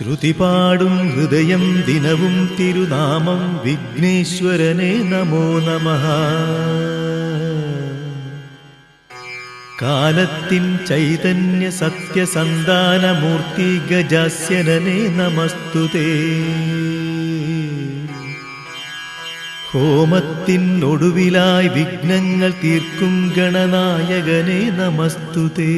ശ്രുതിപാടും ഹൃദയം ദിനവും തിരുനാമം വിഘ്നേശ്വരനെ നമോ നമഃ. കാലത്തിൻ ചൈതന്യ സത്യസന്താനമൂർത്തി ഗജാസ്യനനെ നമസ്തുതേ. ഹോമത്തിനൊടുവിലായി വിഘ്നങ്ങൾ തീർക്കും ഗണനായകനെ നമസ്തുതേ.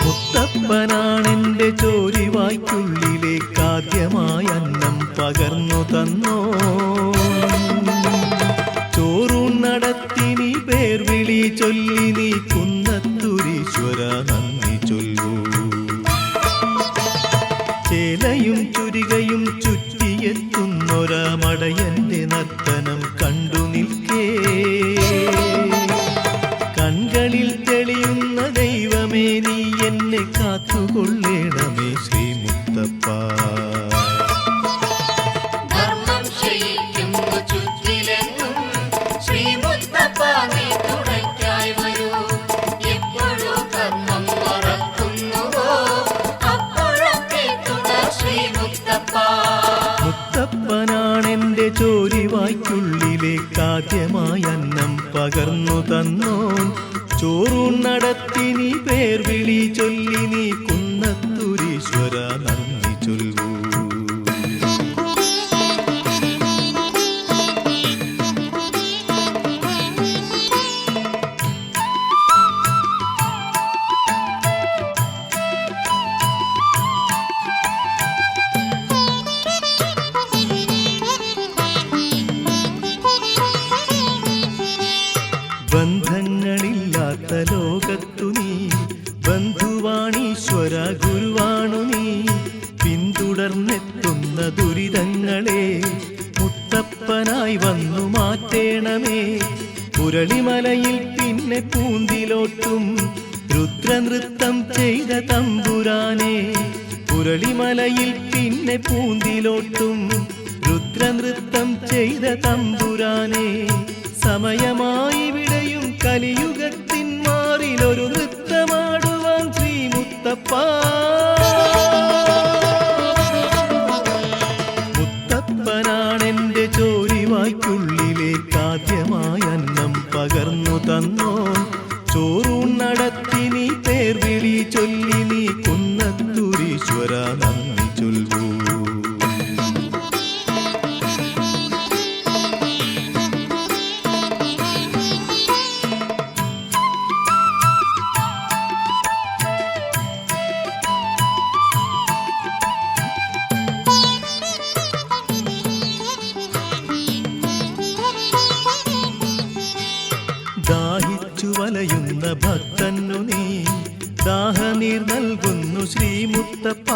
മുത്തപ്പനാണെന്റെ ചോരിവായ്ക്കുള്ളിലേക്കാദ്യമായി അന്നം പകർന്നു തന്നോ. ചോറൂൺ നടത്തി നീ പേർവിളി ചൊല്ലി നീ കുന്നത്തൂരീശ്വര നന്ദി ചൊല്ലൂ. ചേലയും ചുരികയും ചുറ്റിയെത്തുന്നൊരമടയന്റെ നർത്തനം കണ്ടു നിൽക്കേ. കൺകളിൽ തെളിയുന്ന ദൈവമേ നീ എന്നെ കാത്തുകൊള്ളേണമേ ശ്രീ മുത്തപ്പ. ധർമ്മം ക്ഷയിക്കുന്നു ചുറ്റിലെങ്ങും ശ്രീ മുത്തപ്പ നീ തുണയ്ക്കായി വരൂ. എപ്പോഴും കർമ്മം മറക്കുന്നുവോ അപ്പോഴൊക്കെ തുണ ശ്രീ മുത്തപ്പ. മുത്തപ്പനാണെന്റെ ചോരിവായ്ക്കുള്ളിലേക്കാദ്യമായി അന്നം പകർന്നു തന്നോൻ. ചോറൂൺ നടത്തി നീ പേർവിളി ചൊല്ലി നീ കുന്നത്തൂരീശ്വര നന്ദി ചൊല്ലൂ. ബന്ധങ്ങളില്ലാത്ത ലോകത്തു നീ ബന്ധുവാണീശ്വര ഗുരുവാണു നീ. പിന്തുടർന്നെത്തുന്ന ദുരിതങ്ങളെ മുത്തപ്പനായി വന്നു മാറ്റേണമേ. പുരളിമലയിൽ പിന്നെ പൂന്തിലോട്ടും രുദ്രനൃത്തം ചെയ്ത തമ്പുരാനെ. പുരളിമലയിൽ പിന്നെ പൂന്തിലോട്ടും രുദ്രനൃത്തം ചെയ്ത തമ്പുരാനെ. സമയമായി വിടയും കലിയുഗത്തിൻ മാറിലൊരു നൃത്തമാടുവാൻ ശ്രീ മുത്തപ്പ. മുത്തപ്പനാണെന്റെ ചോരിവായ്ക്കുള്ളിലേക്കാദ്യമായി അന്നം പകർന്നു തന്നോ. ചോറൂൺ നടത്തി നീ പേർവിളി ചൊല്ലി നീ കുന്നത്തൂരീശ്വര നന്ദി ചൊല്ലൂ. ദാഹിച്ചു വലയുന്ന ഭക്തന്നു നീ ദാഹനീർ നൽകുന്നു ശ്രീ മുത്തപ്പ.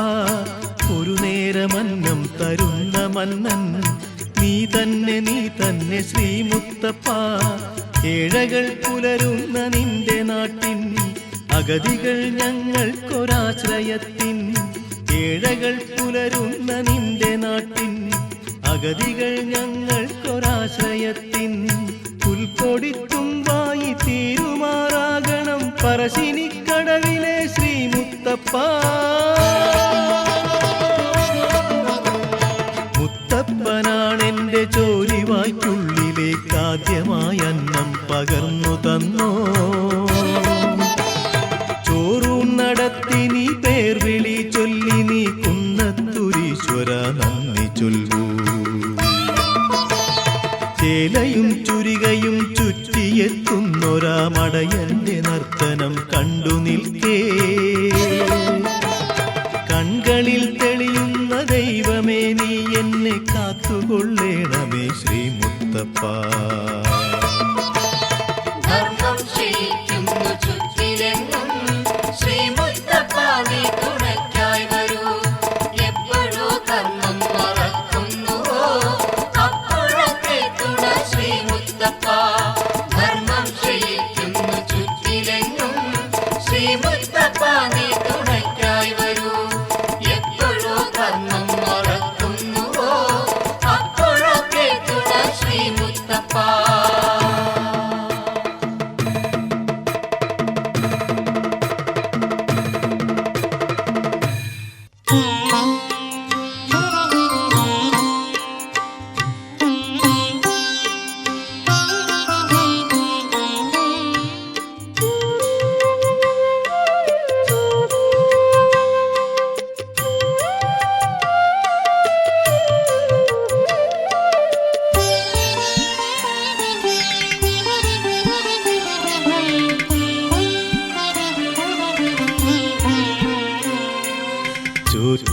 ഒരു നേരമന്നം തരുന്ന മന്നൻ നീ തന്നെ ശ്രീ മുത്തപ്പ. ഏഴകൾ പുലരുന്ന നിന്റെ നാട്ടിൻ അഗതികൾ ഞങ്ങൾക്കൊരാശ്രയത്തിൻ. ഏഴകൾ പുലരുന്ന നിന്റെ നാട്ടിൻ അഗതികൾ ഞങ്ങൾക്കൊരാശ്രയത്തിൻ. പുൽക്കൊടിത്തുമ്പായി തീരുമാറാകണം പറശ്ശിനിക്കടവിലെ ശ്രീ മുത്തപ്പ. മുത്തപ്പനാണെന്റെ ചോരിവായ്ക്കുള്ളിലേക്കാദ്യമായി അന്നം പകർന്നു തന്നോ. ചോറൂൺ നടത്തി നീ പേർവിളി ചൊല്ലി നീ കുന്നത്തൂരീശ്വര നന്ദി ചൊല്ലൂ. ചേലയും ചുരികയും ചുറ്റിയെത്തുന്നൊരമടയന്റെ നർത്തനം കണ്ടു നിൽക്കേ. കൺകളിൽ തെളിയുന്ന ദൈവമേ നീ എന്നെ കാത്തുകൊള്ളു. ധർമ്മം ക്ഷയിക്കുന്നു ചുറ്റിലെങ്ങും ശ്രീമുത്തപ്പ നീ തുണയ്ക്കായി വരൂ എപ്പോഴോ കർമ്മം മറക്കുന്നുവോ അപ്പോഴൊക്കെ തുണ ശ്രീമുത്തപ്പ ധർമ്മം ക്ഷയിക്കുന്നു ചുറ്റിലെങ്ങും ശ്രീമുത്തപ്പ നീ തുണയ്ക്കായി വരൂ എപ്പോഴോ കർമ്മം മറക്കുന്നുവോ അപ്പോഴൊക്കെ തുണ ശ്രീമുത്തപ്പ.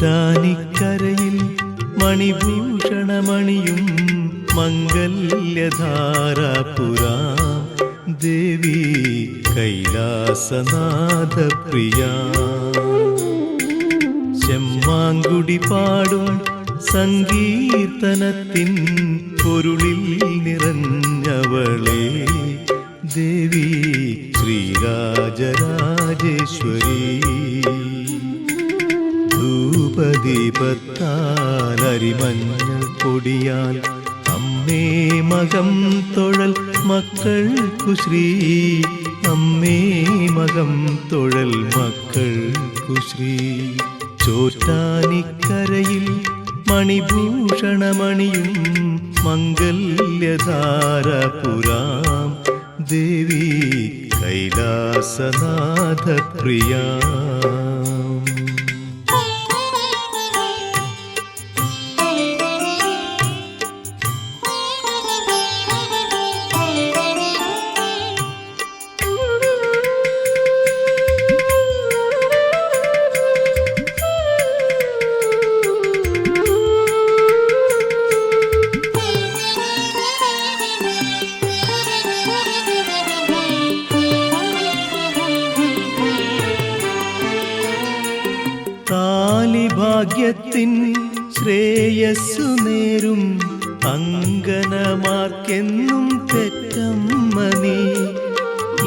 ചോറ്റാനിക്കരയിൽ മണിഭൂഷണമണിയും മംഗല്യധാരാപുരാ ദേവി കൈലാസനാഥപ്രിയ ചെമ്മാങ്കുടി പാടും സങ്കീർത്തനത്തിൻ പൊരുളിൽ നിറഞ്ഞവളെ ദേവി ശ്രീരാജരാജേശ്വരി ധൂപദീപത്താലരിമഞ്ഞൾ പൊടിയാൽ അമ്മേ മകം തൊഴൽ മക്കൾക്കു ശ്രീ അമ്മേ മകം തൊഴൽ മക്കൾക്കു ശ്രീ ചോറ്റാനിക്കരയിൽ മണിഭൂഷണമണിയും മംഗല്യധാരപുരാം ദേവി കൈലാസനാഥപ്രിയ ഭാഗ്യത്തിൻ ശ്രേയസ്സു നേരും അങ്കനമാർക്കെന്നും പെറ്റമ്മ നീ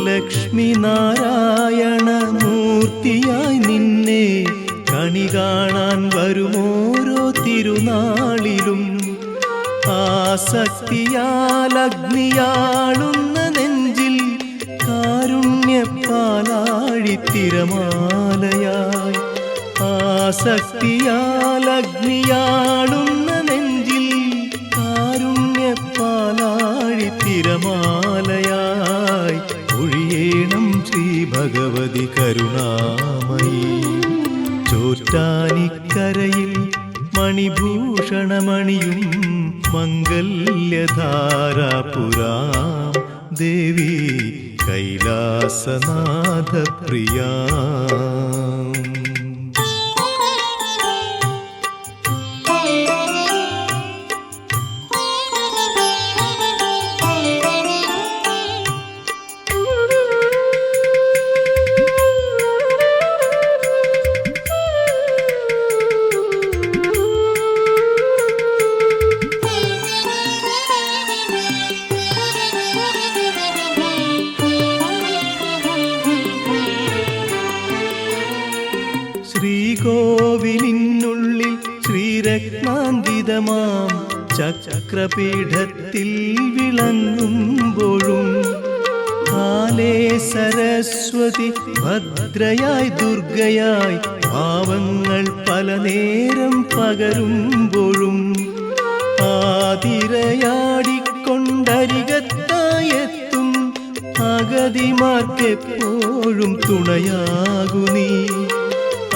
ലക്ഷ്മി നാരായണ മൂർത്തിയായി നിന്നെ കണി കാണാൻ വരുമോരോ തിരുനാളിലും ആസക്തിയാൽ അഗ്നിയാളുന്ന നെഞ്ചിൽ കാരുണ്യപ്പാലാഴിത്തിരമാലയായി ആസക്തിയാൽ അഗ്നിയാളുന്ന നെഞ്ചിൽ കാരുണ്യപ്പാലാഴിത്തിരമാലയായി ഒഴിയേണം ശ്രീ ഭഗവതി കരുണാമയി ചോറ്റാനിക്കരയിൽ മണിഭൂഷണമണിയും മംഗല്യധാരാപുരാം ദേവി കൈലാസനാഥപ്രിയ ശ്രീകോവിലിനുള്ളിൽ ശ്രീരത്നാങ്കിതമാം ചക്രപീഠത്തിൽ വിളങ്ങുമ്പോഴും കാലേ സരസ്വതി ഭദ്രയായി ദുർഗയായി ഭാവങ്ങൾ പല നേരം പകരുമ്പോഴും ആതിരയാടിക്കൊണ്ടരികത്തായെത്തും അഗതിമാർക്കെപ്പോഴും തുണയാകു നീ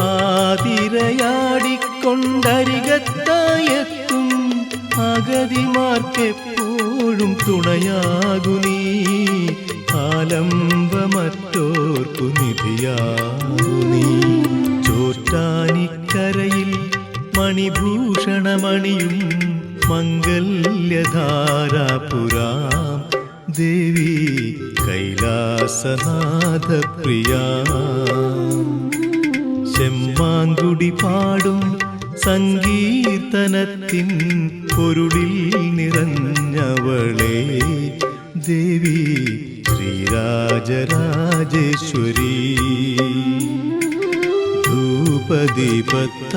ആതിരയാടിക്കൊണ്ടരികത്തായെത്തും അഗതിമാർക്കെപ്പോഴും തുണയാകു നീ ആലംബമറ്റോർക്കു നിധിയാകു നീ ചോറ്റാനിക്കരയിൽ മണിഭൂഷണമണിയും മംഗല്യധാരാപുരാം ദേവി കൈലാസനാഥപ്രിയാ ചെമ്മാങ്കുടി പാടും സങ്കീർത്തനത്തിൻ പൊരുളിൽ നിറഞ്ഞവളെ ദേവി ശ്രീരാജരാജേശ്വരി ധൂപദീപത്താൽ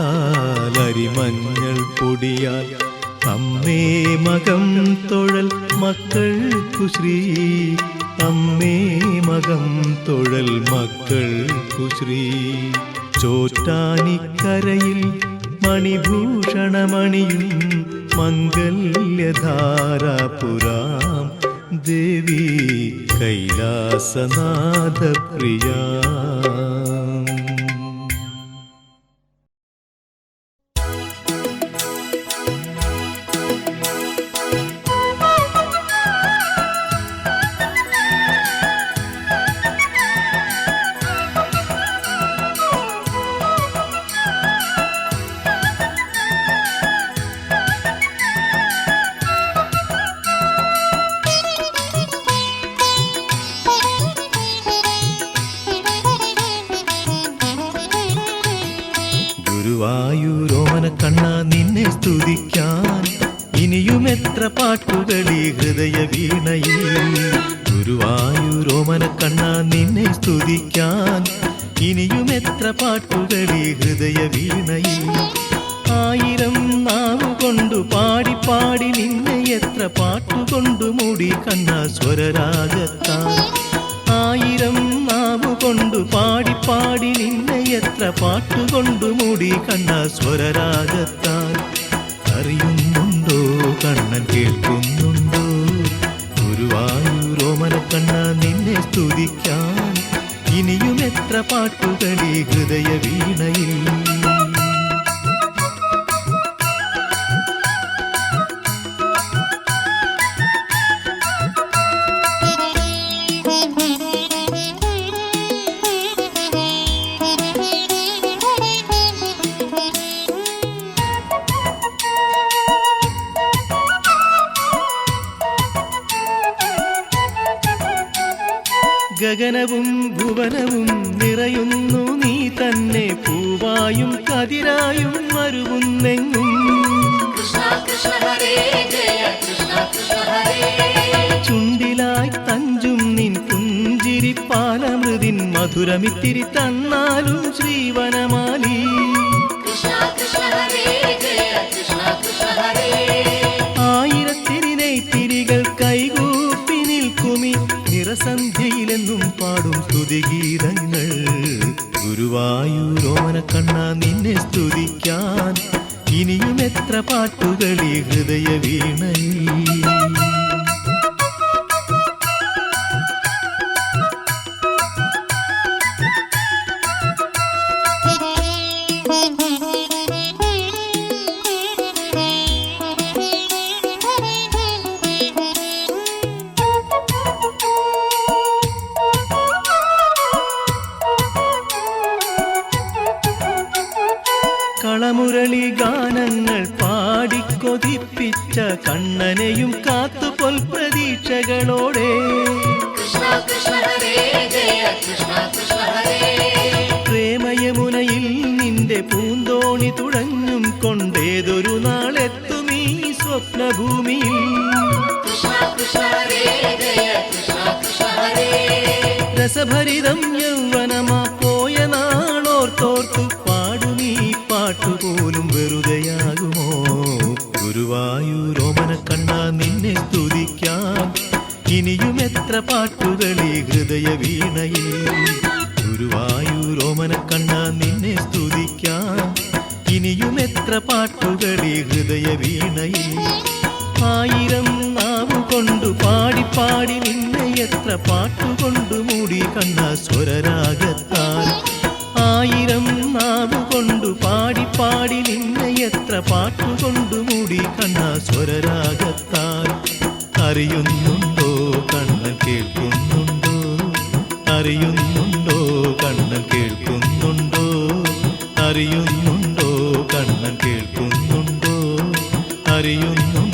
അരിമഞ്ഞൾ പൊടിയാൽ അമ്മേ മകം തൊഴൽ മക്കൾക്കു ശ്രീ അമ്മേ മകം തൊഴൽ മക്കൾക്കു ശ്രീ ചോറ്റാനിക്കരയിൽ മണിഭൂഷണമണിയും മംഗല്യധാരാപുരാം ദേവി കൈലാസനാഥപ്രിയാ ഗുരുവായൂരോമന കണ്ണ നിന്നെ സ്തുതിക്കാൻ ഇനിയും എത്ര പാട്ടുകളീ ഹൃദയ വീണയിൽ ഗുരുവായൂരോമന കണ്ണ നിന്നെ സ്തുതിക്കാൻ ഇനിയും എത്ര പാട്ടുകളീ ഹൃദയ വീണയിൽ ആയിരം നാവുകൊണ്ടു പാടി പാടി നിന്നെ എത്ര പാട്ടുകൊണ്ടു മൂടി കണ്ണ സ്വരരാഗത്താൽ ആയിരം നാവുകൊണ്ടു പാടി പാടി നിന്നെ എത്ര പാട്ടുകൊണ്ടു മൂടി കണ്ണ സ്വരരാഗത്താൽ അറിയുന്നുണ്ടോ കണ്ണൻ കേൾക്കുന്നുണ്ടോ ഗുരുവായൂരോമന കണ്ണ നിന്നെ സ്തുതിക്കാൻ ഇനിയും എത്ര പാട്ടുകളീ ഹൃദയ വീണയിൽ ഗഗനവും ഭുവനവും നിറയുന്നു നീ തന്നെ പൂവായും കതിരായും മരുവുന്നെങ്ങും ചുണ്ടിലായി തഞ്ചും നിൻ പുഞ്ചിരിപ്പാലമൃതിൻ മധുരമിത്തിരി തന്നാലും ശ്രീവനമാലി ആയിരത്തിരിനെത്തിരികൾ കൈകൂപ്പി നിൽക്കുമി നിറസന്ധ്യയിലെന്നും പാടും സ്തുതിഗീതങ്ങൾ ഗുരുവായൂരോമന കണ്ണ നിന്നെ സ്തുതിക്കാൻ ഇനിയും എത്ര പാട്ടുകളീ ഹൃദയ വീണയിൽ കളമുരളി ഗാനങ്ങൾ പാടിക്കൊതിപ്പിച്ച കണ്ണനെയും കാത്തുപൊൽ പ്രതീക്ഷകളോടെ പ്രേമയമുനയിൽ നിന്റെ പൂന്തോണി തുഴഞ്ഞും കൊണ്ടേതൊരു നാളെത്തുമീ സ്വപ്നഭൂമിയിൽ രസഭരിതം യൗവനമാ പോയ നാളോർത്തോർത്തു പാടുമീ പാട്ടുപോലും വെറുതെയാകുമോ ഗുരുവായൂരോമന കണ്ണ നിന്നെ സ്തുതിക്കാൻ ഇനിയും എത്ര പാട്ടുകളീ ഹൃദയ വീണയിൽ ഗുരുവായൂരോമന കണ്ണ നിന്നെ സ്തുതിക്കാൻ ഇനിയും എത്ര പാട്ടുകളീ ഹൃദയ വീണയിൽ ആയിരം നാവുകൊണ്ടു പാടി പാടി നിന്നെ എത്ര പാട്ടുകൊണ്ടു മൂടി കണ്ണ സ്വരരാഗത്താൽ ആയിരം നാവുകൊണ്ടു പാടി പാടി നിന്നെ എത്ര പാട്ടുകൊണ്ടു മൂടി കണ്ണ സ്വരരാഗത്താൽ അറിയുന്നുണ്ടോ കണ്ണൻ കേൾക്കുന്നുണ്ടോ അറിയുന്നുണ്ടോ കണ്ണൻ കേൾക്കുന്നുണ്ടോ അറിയുന്നുണ്ടോ കണ്ണൻ കേൾക്കുന്നുണ്ടോ അറിയുന്നുണ്ടോ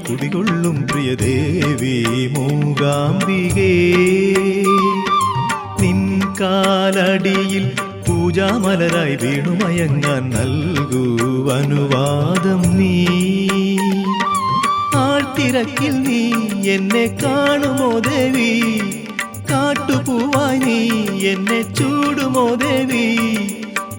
കുടികൊള്ളും പ്രിയദേവി മൂകാംബികേ. നിൻ കാലടിയിൽ പൂജാമലരായി വീണുമയങ്ങാൻ നൽകൂ അനുവാദം നീ. ആഴ്ത്തിരക്കിൽ നീ എന്നെ കാണുമോ ദേവി, കാട്ടുപൂവായി നീ എന്നെ ചൂടുമോ ദേവി.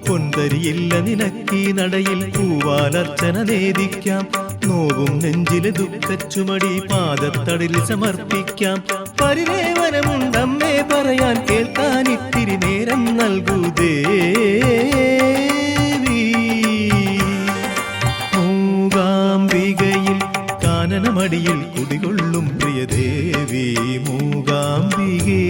പൊന്തരിയില്ല നിനക്കീ നടയിൽ പൂവാലർച്ചന നേദിക്കാം. നോവും നെഞ്ചിലെ ദുഃഖച്ചുമടി പാദത്തടിൽ സമർപ്പിക്കാം. പരിദേവനമുണ്ടമ്മേ പറയാൻ കേൾക്കാൻ ഇത്തിരി നേരം നൽകൂ ദേവി. മൂകാംബികയിൽ കാനനമടിയിൽ കുടികൊള്ളും പ്രിയദേവി മൂകാംബികേ.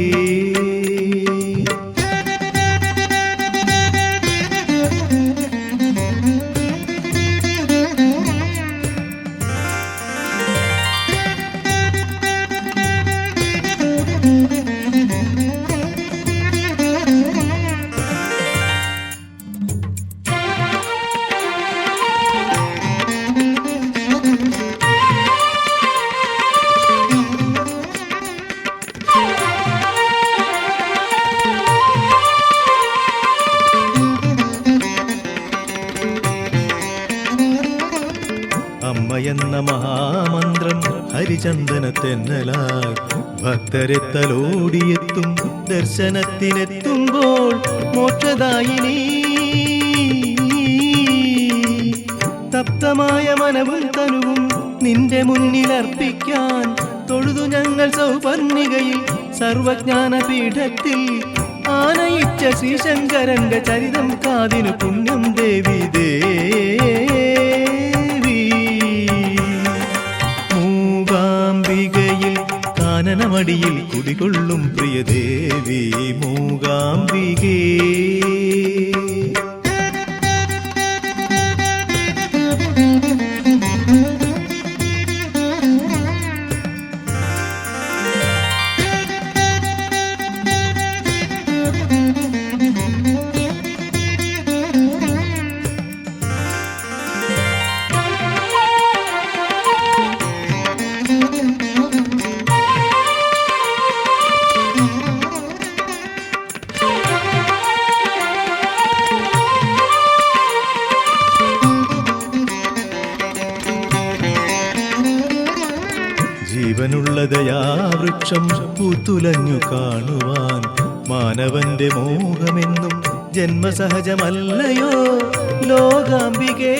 അമ്മയെന്ന മഹാമന്ത്രം ഹരിചന്ദന തെന്നലായി ഭക്തരെ തലോടിയെത്തും ദർശനത്തിനെത്തുമ്പോൾ മോക്ഷദായിനി. തപ്തമായ മനവും തനുവും നിന്റെ മുന്നിൽ അർപ്പിക്കാൻ തൊഴുതു ഞങ്ങൾ സൗപർണികയിൽ സർവജ്ഞാനപീഠത്തിൽ. ആനയിച്ച ശ്രീശങ്കരന്റെ ചരിതം കാതിനു പുണ്യം ദേവി ദേവി. മൂകാംബികയിൽ കാനനമടിയിൽ കുടികൊള്ളും പ്രിയദേവി മൂകാംബികേ. ജീവനുള്ള ദയാവൃക്ഷം പൂത്തുലഞ്ഞു കാണുവാൻ മാനവന്റെ മോഹമെന്നും ജന്മസഹജമല്ലയോ ലോകാംബികേ.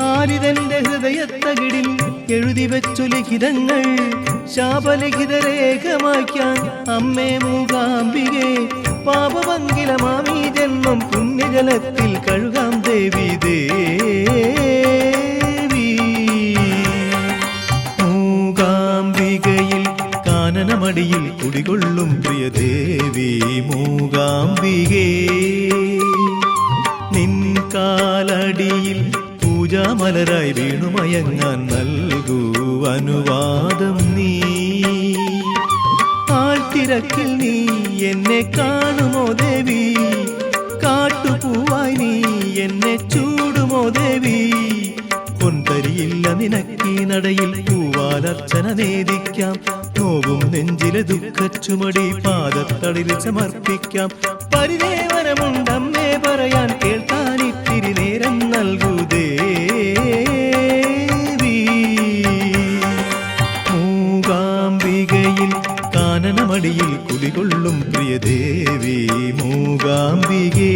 ആലിതന്റെ ഹൃദയത്തകിടിൽ എഴുതി വെച്ചു ലിഖിതങ്ങൾ ശാപലിഖിതരേഖമാക്കാൻ അമ്മേ മൂകാംബികേ. പാപമംഗിലമാമീ ജന്മം പുണ്യജലത്തിൽ കഴുകാം ദേവി ദേവി. മൂകാംബികയിൽ കാനനമടിയിൽ കുടികൊള്ളും പ്രിയദേവി മൂകാംബികേ. നിൻ കാലടിയിൽ പൂജാമലരായി വീണുമയങ്ങാൻ നൽകൂ അനുവാദം നീ. ആഴ്ത്തിരക്കിൽ നീ എന്നെ കാണുമോ ദേവി, കാട്ടുപൂവായി നീ എന്നെ ചൂടുമോ ദേവി. പൊന്തരിയില്ല നിനക്കീ നടയിൽ പൂവാലർച്ചന നേദിക്കാം. നോവും നെഞ്ചിലെ ദുഃഖച്ചുമടി പാദത്തടിൽ സമർപ്പിക്കാം. പരിദേവനമുണ്ടമ്മേ പറയാൻ കേൾക്കാൻ ഇത്തിരി നേരം നൽകൂ ദേവി. മൂകാംബികയിൽ കാനനമടിയിൽ കുടികൊള്ളും പ്രിയദേവി മൂകാംബികേ.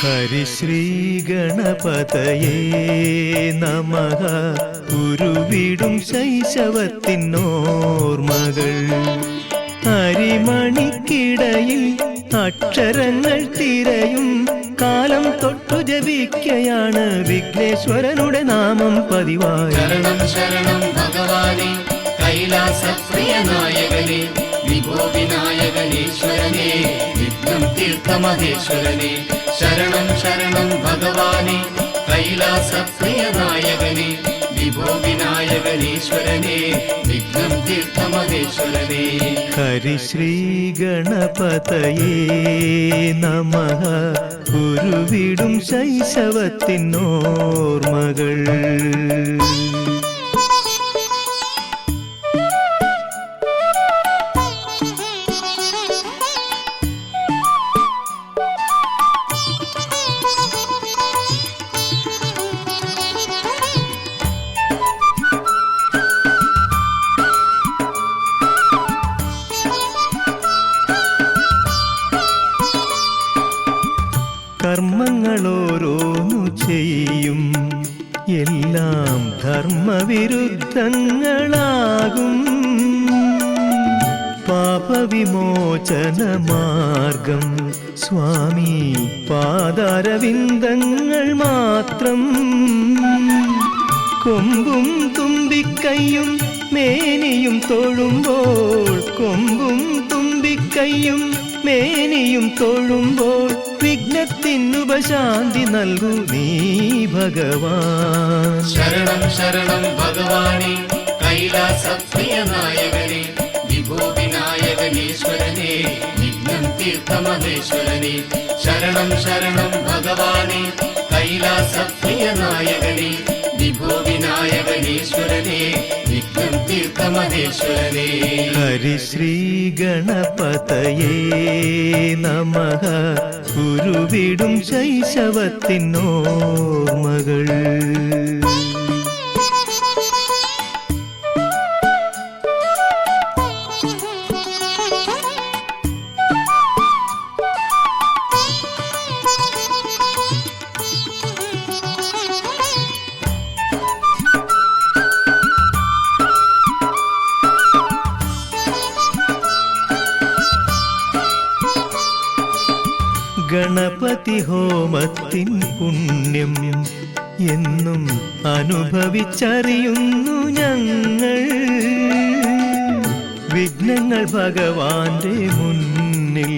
ഹരിശ്രീ ഗണപതയേ നമഃ. ഉരുവിടും ശൈശവത്തിനോർമകൾ അരിമണിക്കിടയിൽ അക്ഷരങ്ങൾ തിരയും കാലം തൊട്ടു ജപിക്കയാണ് വിഘ്നേശ്വരനുടെ നാമം പതിവായി. ശരണം ശരണം ഭഗവാനെ കൈലാസപ്രിയ നായകനെ വിഭോ വിനായകനീശ്വരനെ വിഘ്നം തീർത്ത മഹേശ്വരനെ. ശരണം ശരണം ഭഗവാനെ കൈലാസപ്രിയ നായകനെ വിഭോ വിനായകനീശ്വരനെ വിഘ്നം തീർത്ത മഹേശ്വരനെ. ഹരിശ്രീ ഗണപതയേ നമഃ ഉരുവിടും ശൈശവത്തിനോർമകൾ. കർമ്മങ്ങളോരോന്നു ചെയ്യും എല്ലാം ധർമ്മവിരുദ്ധങ്ങളാകും. പാപവിമോചന മാർഗം സ്വാമി പാദാരവിന്ദങ്ങൾ മാത്രം. കൊമ്പും തുമ്പിക്കൈയും മേനിയും തൊഴുമ്പോൾ, കൊമ്പും തുമ്പിക്കൈയും മേനിയും തൊഴുമ്പോൾ വിഘ്നത്തിനുപശാന്തി നൽകൂ നീ ഭഗവാൻ. ശരണം ശരണം ഭഗവാനെ കൈലാസപ്രിയ നായകനെ വിഭോ വിനായകനീശ്വരനെ വിഘ്നം തീർത്ത മഹേശ്വരനെ. ശരണം ശരണം ഭഗവാനെ കൈലാസപ്രിയ നായകനെ വിഭോ വിനായകനീശ്വരനെ വിഘ്നം തീർത്ത മഹേശ്വരനെ. ഹരിശ്രീ ഗണപതയേ നമഃ ഉരുവിടും ശൈശവത്തിനോർമകൾ. ഗണപതി ഹോമത്തിൻ പുണ്യം എന്നും അനുഭവിച്ചറിയുന്നു ഞങ്ങൾ. വിഘ്നങ്ങൾ ഭഗവാന്റെ മുന്നിൽ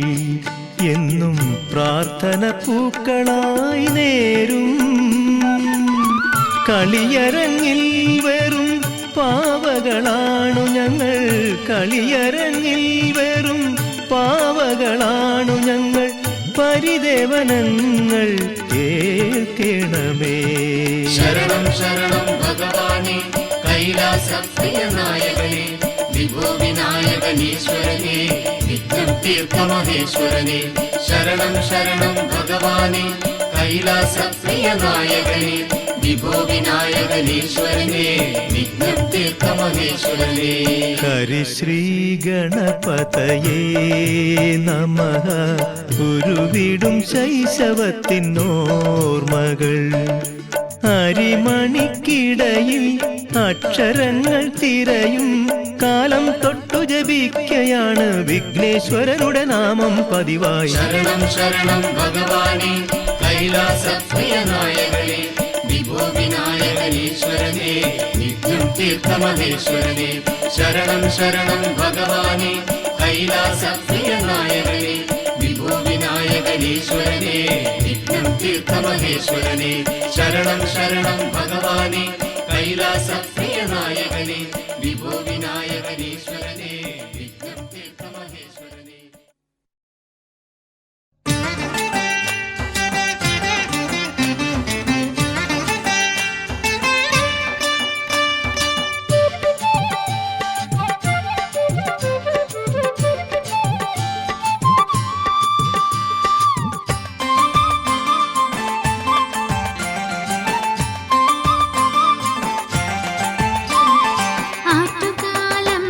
എന്നും പ്രാർത്ഥന പൂക്കളായി നേരും. കളിയരങ്ങിൽ വെറും പാവകളാണു ഞങ്ങൾ, കളിയരങ്ങിൽ വെറും പാവകളാണു ഞങ്ങൾ. പരിദേവനങ്ങൾ കേൾക്കണമേ. ശരണം ശരണം ഭഗവാനെ കൈലാസപ്രിയ നായകനെ വിഭോ വിനായകനീശ്വരനെ വിഘ്നം തീർത്ത മഹേശ്വരനെ. ശരണം ശരണം ഭഗവാനെ കൈലാസപ്രിയ നായകനെ വിഭോ വിനായകനീശ്വരനെ വിഘ്നം തീർത്ത മഹേശ്വരനെ. ഹരിശ്രീ ഗണപതയേ നമഃ ഉരുവിടും ശൈശവത്തിനോർമകൾ. അരിമണിക്കിടയിൽ അക്ഷരങ്ങൾ തിരയും കാലം തൊട്ടു ജപിക്കയാണ് വിഘ്നേശ്വരനുടെ നാമം പതിവായി. ശരണം ശരണം ഭഗവാനെ കൈലാസപ്രിയ നായകനെ വിഭോ വിനായകനീശ്വരനെ വിഘ്നം തീർത്ത മഹേശ്വരനെ. ശരണം ശരണം ഭഗവാനെ കൈലാസപ്രിയ നായകനെ വിഭോ വിനായകനീശ്വരനെ വിഘ്നം തീർത്ത മഹേശ്വരനെ. ശരണം ശരണം ഭഗവാനെ കൈലാസപ്രിയ നായകനെ വിഭോ വിനായകനീശ്വരനെ വിഘ്നം തീർത്ത മഹേശ്വരനെ. ആറ്റുകാലം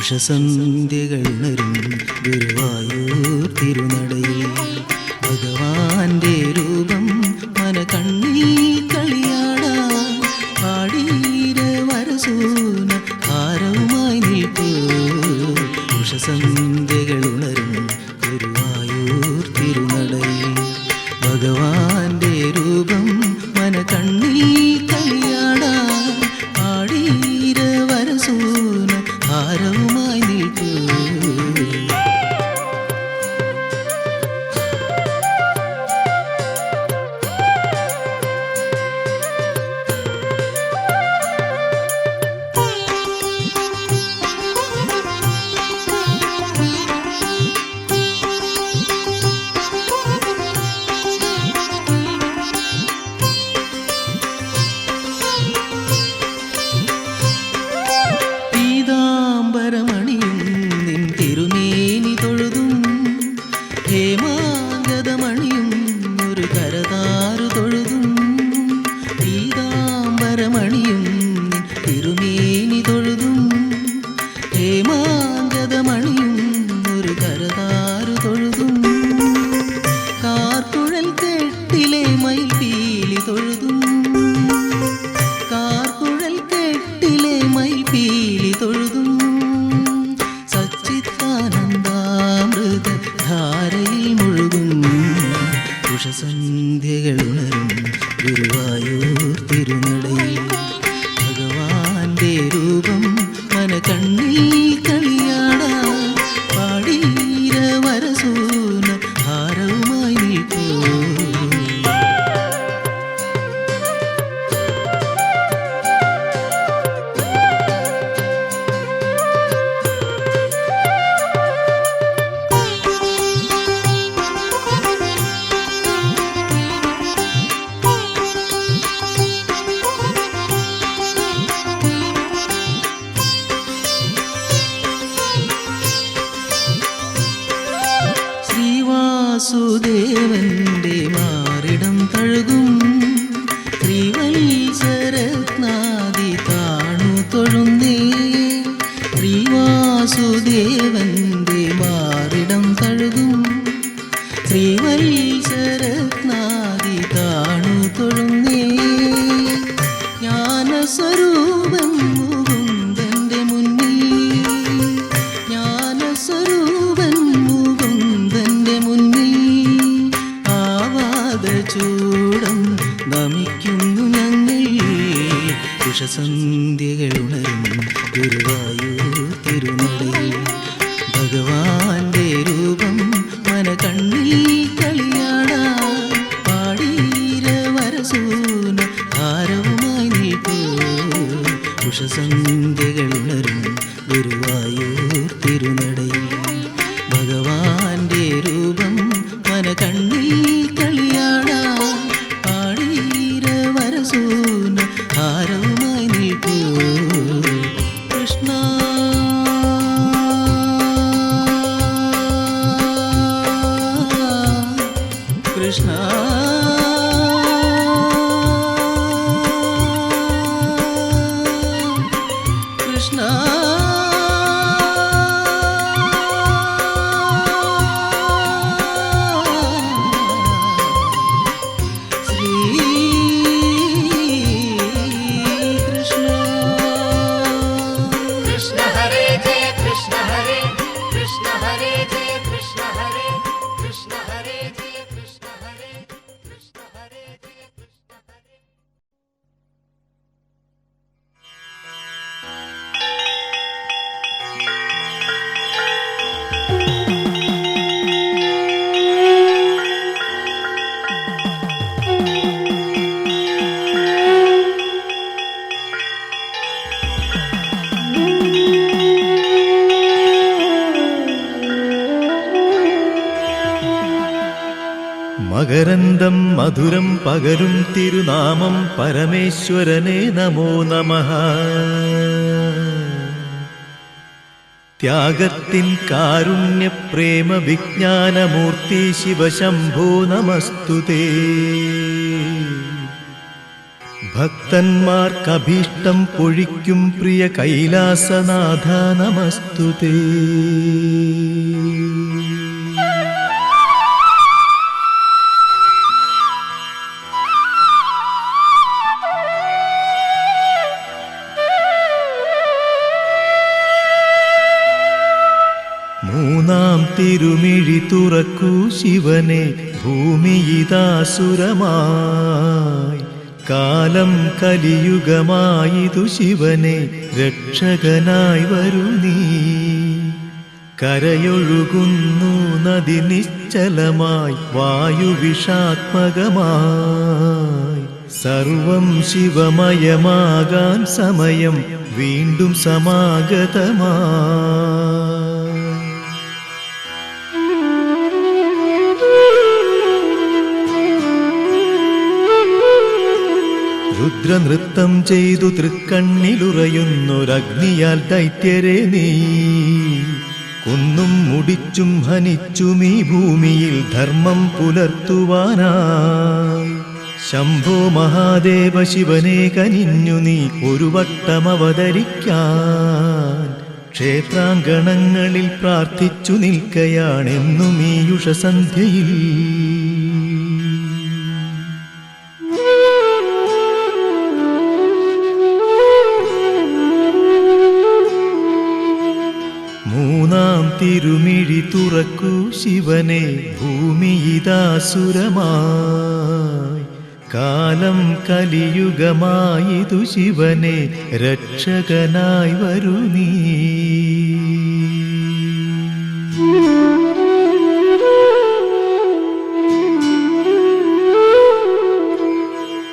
ഉഷസന്ധ്യകളുണരും ഗുരുവായൂർ തിരുനടയിൽ ഭഗവാന്റെ രൂപം മനകണ്ണിൽ കളിയാടാൻ പാടീര വരസൂന ഹാരവുമായി നിൽക്കൂ. ഉഷസന്ധ്യകളുണരും ഗുരുവായൂർ തിരുനടയിൽ ഭഗവാന്റെ രൂപം മനകണ്ണിൽ കളിയാടാൻ പാടീര വരസൂന ഹാരവുമായി നിൽക്കൂ. ഉഷസന്ധ്യകളുണരും ഗുരുവായൂർ തിരുനടയിൽ ഭഗവാന്റെ രൂപം മനകണ്ണിൽ കളിയാടാൻ പാടീര വരസൂന ഹാരവുമായി നിൽക്കൂ. വാസുദേവന്റെ മാറിടം തഴുകും ശ്രീവത്സരത്നാദി താണു തൊഴുന്നേ. ശ്രീവാസുദേവന്റെ മാറിടം തഴുകും ശ്രീവത്സരത്നാദി താണു തൊഴുന്നേ. ജ്ഞാനസ്വരൂപം മുകുന്ദന്റെ മുന്നിൽ ജ്ഞാനസ്വരൂപൻ മുകുന്ദന്റെ മുന്നിൽ ചൂടം നമിക്കുന്നു ഞങ്ങൾ. ഉഷസന്ധ്യകളുണരും ഗുരുവായൂർ തിരുനടയിൽ ഭഗവാന്റെ രൂപം മനകണ്ണിൽ കളിയാടാൻ പാടീര വരസൂന ഹാരവുമായി നിൽക്കൂ. ഉഷസന്ധ്യകളുണരും ഗുരുവായൂർ തിരുനടയിൽ ഭഗവാന്റെ രൂപം മനകണ്ണിൽ കളിയാടാൻ പാടീര വരസൂന ഹാരവുമായി നിൽക്കൂ. കൃഷ്ണ കൃഷ്ണ കൃഷ്ണ മകരന്തം മധുരം പകരും തിരുനാമം പരമേശ്വരനെ നമോ നമഃ. ത്യാഗത്തിൻ കാരുണ്യ പ്രേമ വിജ്ഞാനമൂർത്തി ശിവശംഭോ നമസ്തുതേ. ഭക്തന്മാർക്കഭീഷ്ടം പൊഴിക്കും പ്രിയ കൈലാസനാഥ നമസ്തുതേ. മൂന്നാം തിരുമിഴി തുറക്കൂ ശിവനെ, ഭൂമിയിതാസുരമായി. കാലം കലിയുഗമായിതു ശിവനെ, രക്ഷകനായി വരൂ നീ. കരയൊഴുകുന്നു നദി നിശ്ചലമായി, വായുവിഷാത്മകമായി. സർവം ശിവമയമാകാൻ സമയം വീണ്ടും സമാഗതമായി. രുദ്രനൃത്തം ചെയ്തു തൃക്കണ്ണിലുറയുന്നൊരഗ്നിയാൽ ദൈത്യരെ നീ കുന്നും മുടിച്ചും ഹനിച്ചും ഈ ഭൂമിയിൽ ധർമ്മം പുലർത്തുവാനായി. ശംഭോ മഹാദേവ ശിവനെ കനിഞ്ഞു നീ ഒരു വട്ടം അവതരിക്കാൻ. ക്ഷേത്രാങ്കണങ്ങളിൽ പ്രാർത്ഥിച്ചു നിൽക്കയാണെന്നും ഈ ഉഷസന്ധ്യയിൽ. മൂന്നാം തിരുമിഴി തുറക്കൂ ശിവനെ, ഭൂമിയിതാസുരമായി. കാലം കലിയുഗമായിതു ശിവനെ, രക്ഷകനായി വരൂ നീ.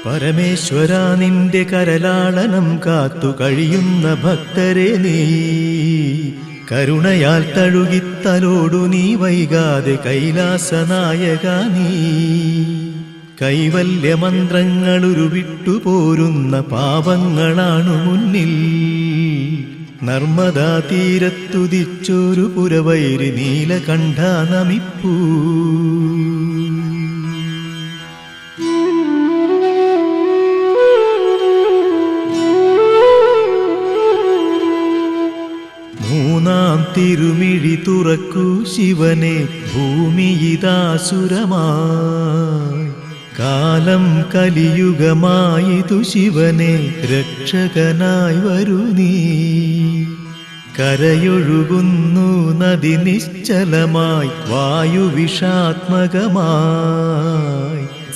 പരമേശ്വര നിന്റെ കരലാളനം കാത്തു കഴിയുന്ന ഭക്തരെ നീ കരുണയാൽ തഴുകിത്തലോടു നീ വൈകാതെ കൈലാസനായക നീ. കൈവല്യമന്ത്രങ്ങളുരുവിട്ടുപോരുന്ന പാപങ്ങളാണു മുന്നിൽ. നർമ്മദാ തീരത്തുദിച്ചൊരു പുരവൈരി നീലകണ്ഠ നമിപ്പൂ. മൂന്നാം തിരുമിഴി തുറക്കൂ ശിവനെ, ഭൂമിയിതാസുരമായി. കാലം കലിയുഗമായിതു ശിവനെ, രക്ഷകനായി വരൂ നീ. കരയൊഴുകുന്നു നദി നിശ്ചലമായി, വായുവിഷാത്മകമായി.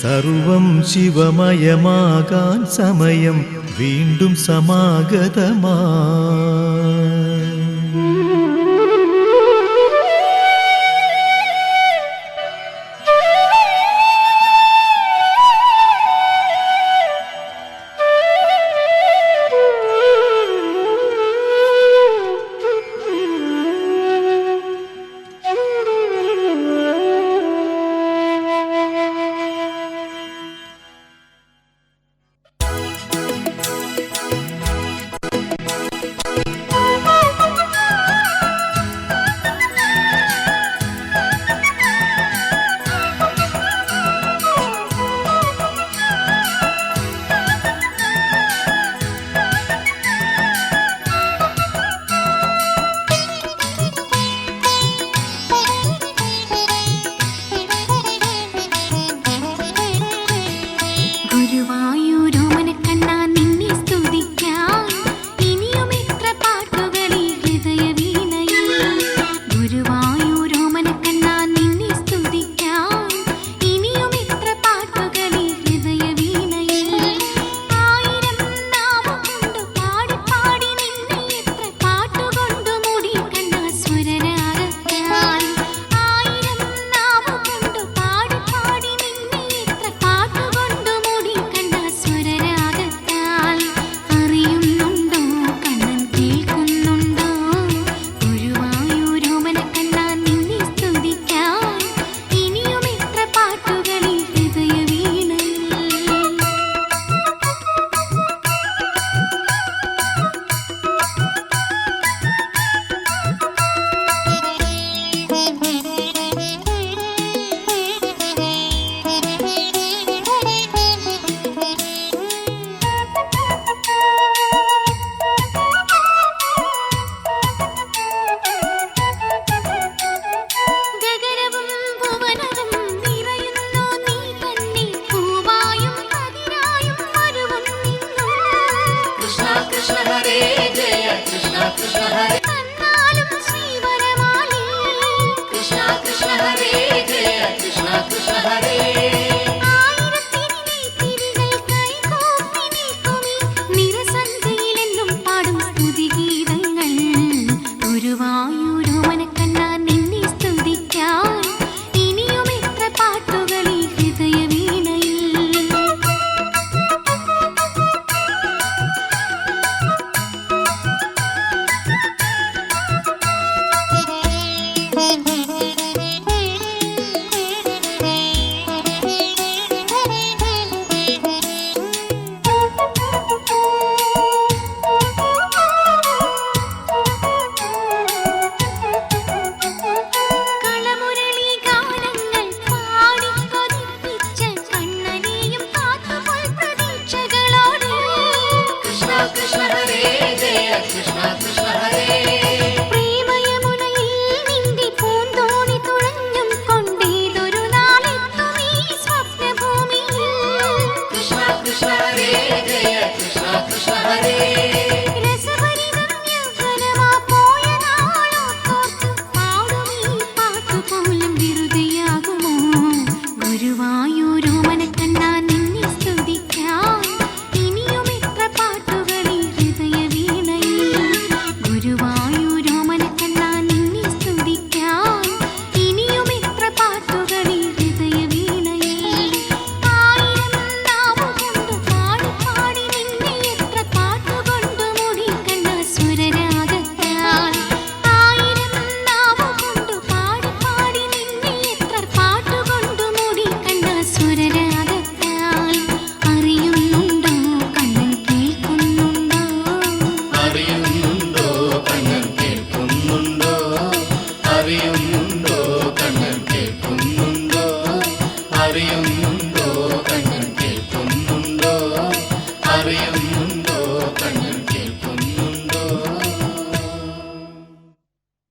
സർവം ശിവമയമാകാൻ സമയം വീണ്ടും സമാഗതമായി. കൃഷ്ണ ഹരേ തന്നാലും ശ്രീവരമാലി കൃഷ്ണ കൃഷ്ണ ഹരേ ജയ കൃഷ്ണ കൃഷ്ണ ഹരേ ആയിരത്തിരി തിരികൾ കൈകൂപ്പി നിൽക്കുമീ നിറസന്ധ്യയിലെന്നും പാടും സ്തുതിഗീതങ്ങൾ ഗുരുവായൂരോമനക്കണ്ണ നിന്നെ സ്തുതിക്കാൻ ഇനിയും എത്ര പാട്ടുകൾ ഈ ഹൃദയവീണയിൽ കളമുരളി ഗാനങ്ങൾ പാടി കൊതിപ്പിച്ച കണ്ണനെയും കാത്തുപോൽ പ്രതീക്ഷകളോടെ കൃഷ്ണ കൃഷ്ണ ഹരേ ജയ കൃഷ്ണ കൃഷ്ണ ഹരേ പ്രേമയമുനയിൽ നിന്റെ പൂന്തോണി തുഴഞ്ഞും കൊണ്ടേതൊരു നാളെത്തും ഈ സ്വപ്നഭൂമിയിൽ കൃഷ്ണ കൃഷ്ണ ഹരേ ജയ കൃഷ്ണ കൃഷ്ണ ഹരേ രസഭരിതം യൗവനമാ പോയ നാളോർത്ത് പാടും ഈ പാട്ടുപോലും വെറുതെയാകുമോ ഗുരുവായൂർ